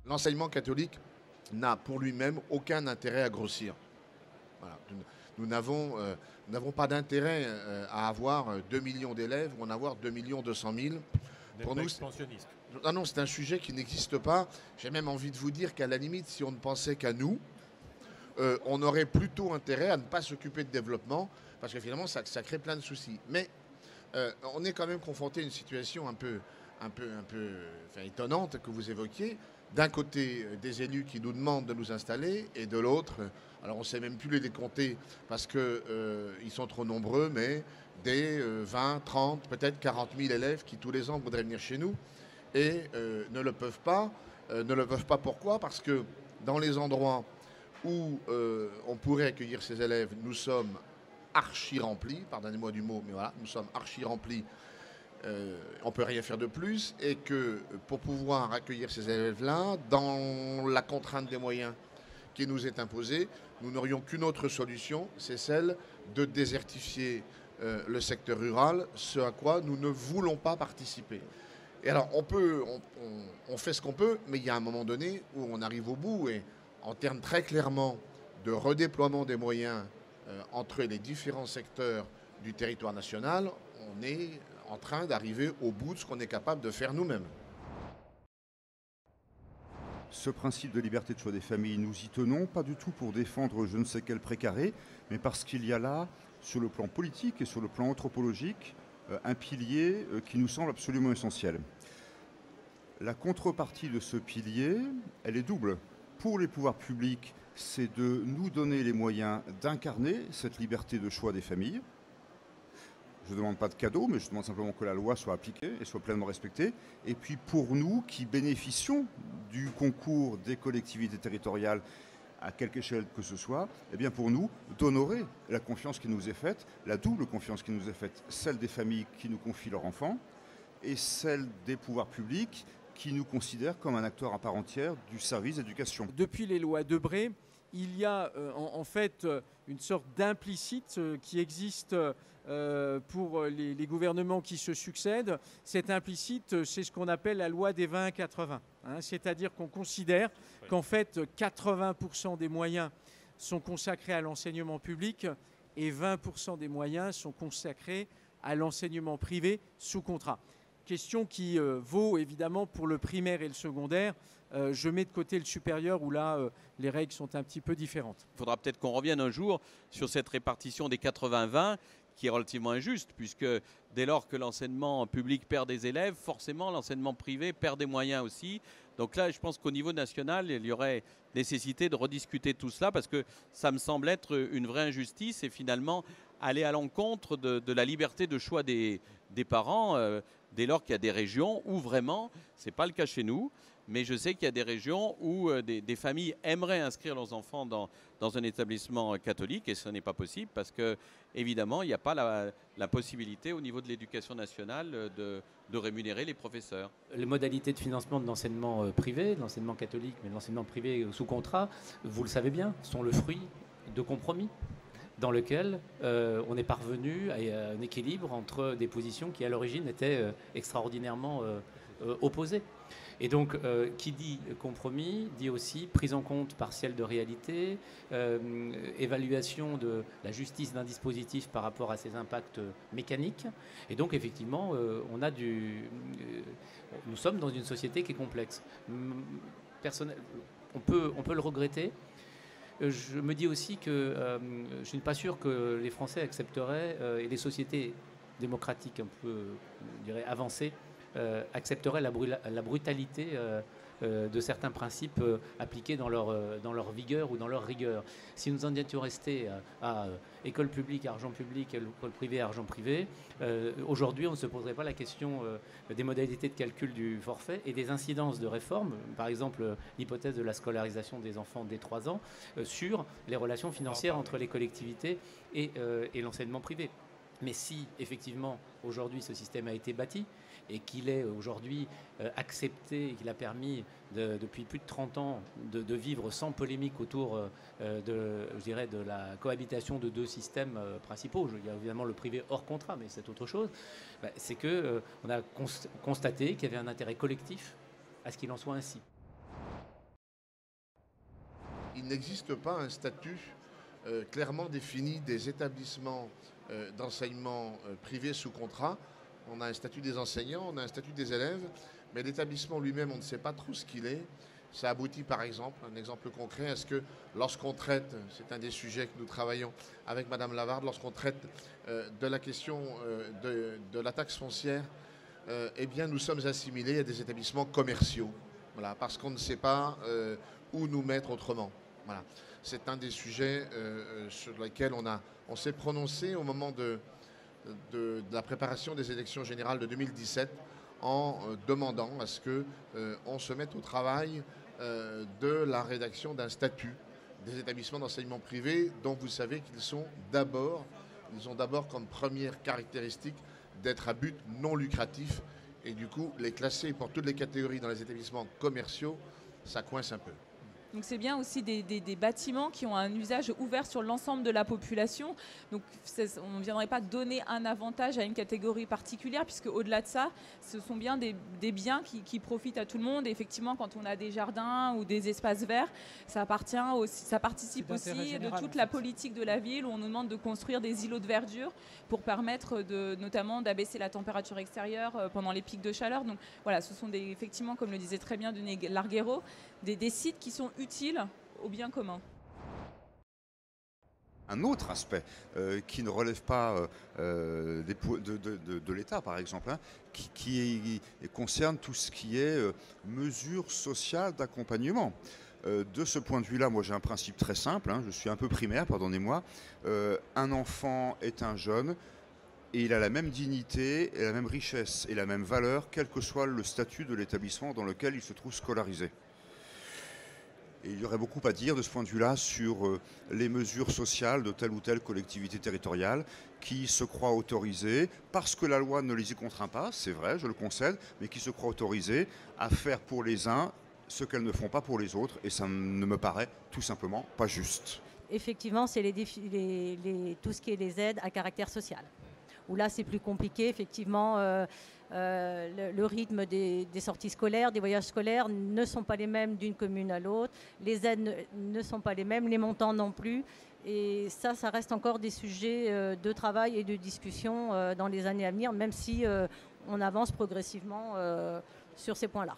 L'enseignement catholique n'a pour lui-même aucun intérêt à grossir. Voilà. Nous n'avons pas d'intérêt à avoir 2 millions d'élèves ou en avoir 2 200 000. Pour nous, expansionniste. Ah non, c'est un sujet qui n'existe pas. J'ai même envie de vous dire qu'à la limite, si on ne pensait qu'à nous, on aurait plutôt intérêt à ne pas s'occuper de développement, parce que finalement, ça crée plein de soucis. Mais on est quand même confronté à une situation un peu étonnante que vous évoquiez. D'un côté, des élus qui nous demandent de nous installer, et de l'autre, alors on ne sait même plus les décompter parce qu'ils sont trop nombreux, mais des 20, 30, peut-être 40 000 élèves qui tous les ans voudraient venir chez nous et ne le peuvent pas. Ne le peuvent pas pourquoi? Parce que dans les endroits où on pourrait accueillir ces élèves, nous sommes archi remplis, pardonnez-moi du mot, mais voilà, nous sommes archi remplis. On ne peut rien faire de plus, et que pour pouvoir accueillir ces élèves-là, dans la contrainte des moyens qui nous est imposée, nous n'aurions qu'une autre solution, c'est celle de désertifier le secteur rural, ce à quoi nous ne voulons pas participer. Et alors, on fait ce qu'on peut, mais il y a un moment donné où on arrive au bout, et en termes très clairement de redéploiement des moyens entre les différents secteurs du territoire national, on est en train d'arriver au bout de ce qu'on est capable de faire nous-mêmes. Ce principe de liberté de choix des familles, nous y tenons, pas du tout pour défendre je ne sais quel précaré, mais parce qu'il y a là, sur le plan politique et sur le plan anthropologique, un pilier qui nous semble absolument essentiel. La contrepartie de ce pilier, elle est double. Pour les pouvoirs publics, c'est de nous donner les moyens d'incarner cette liberté de choix des familles. Je ne demande pas de cadeau, mais je demande simplement que la loi soit appliquée et soit pleinement respectée. Et puis pour nous qui bénéficions du concours des collectivités territoriales, à quelque échelle que ce soit, eh bien pour nous, d'honorer la confiance qui nous est faite, la double confiance qui nous est faite, celle des familles qui nous confient leurs enfants et celle des pouvoirs publics qui nous considèrent comme un acteur à part entière du service d'éducation. Depuis les lois Debré, il y a en fait une sorte d'implicite qui existe pour les gouvernements qui se succèdent. Cet implicite, c'est ce qu'on appelle la loi des 20-80. C'est-à-dire qu'on considère qu'en fait 80% des moyens sont consacrés à l'enseignement public et 20% des moyens sont consacrés à l'enseignement privé sous contrat. Question qui vaut évidemment pour le primaire et le secondaire. Je mets de côté le supérieur où là, les règles sont un petit peu différentes. Il faudra peut-être qu'on revienne un jour sur cette répartition des 80-20 qui est relativement injuste, puisque dès lors que l'enseignement public perd des élèves, forcément l'enseignement privé perd des moyens aussi. Donc là, je pense qu'au niveau national, il y aurait nécessité de rediscuter tout cela, parce que ça me semble être une vraie injustice et finalement aller à l'encontre de la liberté de choix des parents, dès lors qu'il y a des régions où vraiment, ce n'est pas le cas chez nous, mais je sais qu'il y a des régions où des familles aimeraient inscrire leurs enfants dans un établissement catholique, et ce n'est pas possible parce que, évidemment, il n'y a pas la possibilité au niveau de l'éducation nationale de rémunérer les professeurs. Les modalités de financement de l'enseignement privé, de l'enseignement catholique, mais de l'enseignement privé sous contrat, vous le savez bien, sont le fruit de compromis dans lequel on est parvenu à un équilibre entre des positions qui à l'origine étaient extraordinairement opposées. Et donc, qui dit compromis, dit aussi prise en compte partielle de réalité, évaluation de la justice d'un dispositif par rapport à ses impacts mécaniques. Et donc, effectivement, nous sommes dans une société qui est complexe. On peut le regretter. Je me dis aussi que je ne suis pas sûr que les Français accepteraient, et les sociétés démocratiques un peu, je dirais, avancées, accepteraient la brutalité de certains principes appliqués dans leur vigueur ou dans leur rigueur. Si nous en étions restés à école publique, argent public, école privée, argent privé, aujourd'hui on ne se poserait pas la question des modalités de calcul du forfait et des incidences de réforme, par exemple l'hypothèse de la scolarisation des enfants dès 3 ans, sur les relations financières entre les collectivités et l'enseignement privé. Mais si effectivement aujourd'hui ce système a été bâti et qu'il est aujourd'hui accepté et qu'il a permis depuis plus de 30 ans de vivre sans polémique autour de la cohabitation de 2 systèmes principaux, il y a évidemment le privé hors contrat, mais c'est autre chose, c'est qu'on a constaté qu'il y avait un intérêt collectif à ce qu'il en soit ainsi. il n'existe pas un statut clairement défini des établissements d'enseignement privés sous contrat. On a un statut des enseignants, on a un statut des élèves, mais l'établissement lui-même, on ne sait pas trop ce qu'il est. Ça aboutit par exemple, un exemple concret, à ce que lorsqu'on traite, c'est un des sujets que nous travaillons avec Madame Lavarde, lorsqu'on traite de la question de la taxe foncière, eh bien nous sommes assimilés à des établissements commerciaux, voilà, parce qu'on ne sait pas où nous mettre autrement. Voilà. C'est un des sujets sur lesquels on s'est prononcé au moment de la préparation des élections générales de 2017 en demandant à ce qu'on se mette au travail de la rédaction d'un statut des établissements d'enseignement privé dont vous savez qu'ils ont d'abord comme première caractéristique d'être à but non lucratif et du coup les classer pour toutes les catégories dans les établissements commerciaux, ça coince un peu. Donc c'est bien aussi des bâtiments qui ont un usage ouvert sur l'ensemble de la population. Donc on ne viendrait pas donner un avantage à une catégorie particulière, puisque au-delà de ça, ce sont bien des biens qui profitent à tout le monde. Et effectivement, quand on a des jardins ou des espaces verts, ça participe aussi de toute la politique de la ville, où on nous demande de construire des îlots de verdure pour permettre notamment d'abaisser la température extérieure pendant les pics de chaleur. Donc voilà, ce sont effectivement, comme le disait très bien Denis Larguero, des sites qui sont utiles au bien commun. Un autre aspect qui ne relève pas de l'État, par exemple, hein, qui concerne tout ce qui est mesures sociales d'accompagnement. De ce point de vue-là, moi j'ai un principe très simple, hein, je suis un peu primaire, pardonnez-moi. Un enfant est un jeune et il a la même dignité, et la même richesse et la même valeur, quel que soit le statut de l'établissement dans lequel il se trouve scolarisé. Et il y aurait beaucoup à dire de ce point de vue-là sur les mesures sociales de telle ou telle collectivité territoriale qui se croient autorisées, parce que la loi ne les y contraint pas, c'est vrai, je le concède, mais qui se croient autorisées à faire pour les uns ce qu'elles ne font pas pour les autres, et ça ne me paraît tout simplement pas juste. Effectivement, c'est tout ce qui est les aides à caractère social, où là c'est plus compliqué, effectivement. Le rythme des sorties scolaires, des voyages scolaires ne sont pas les mêmes d'une commune à l'autre. Les aides ne sont pas les mêmes, les montants non plus. Et ça reste encore des sujets de travail et de discussion dans les années à venir, même si on avance progressivement sur ces points-là.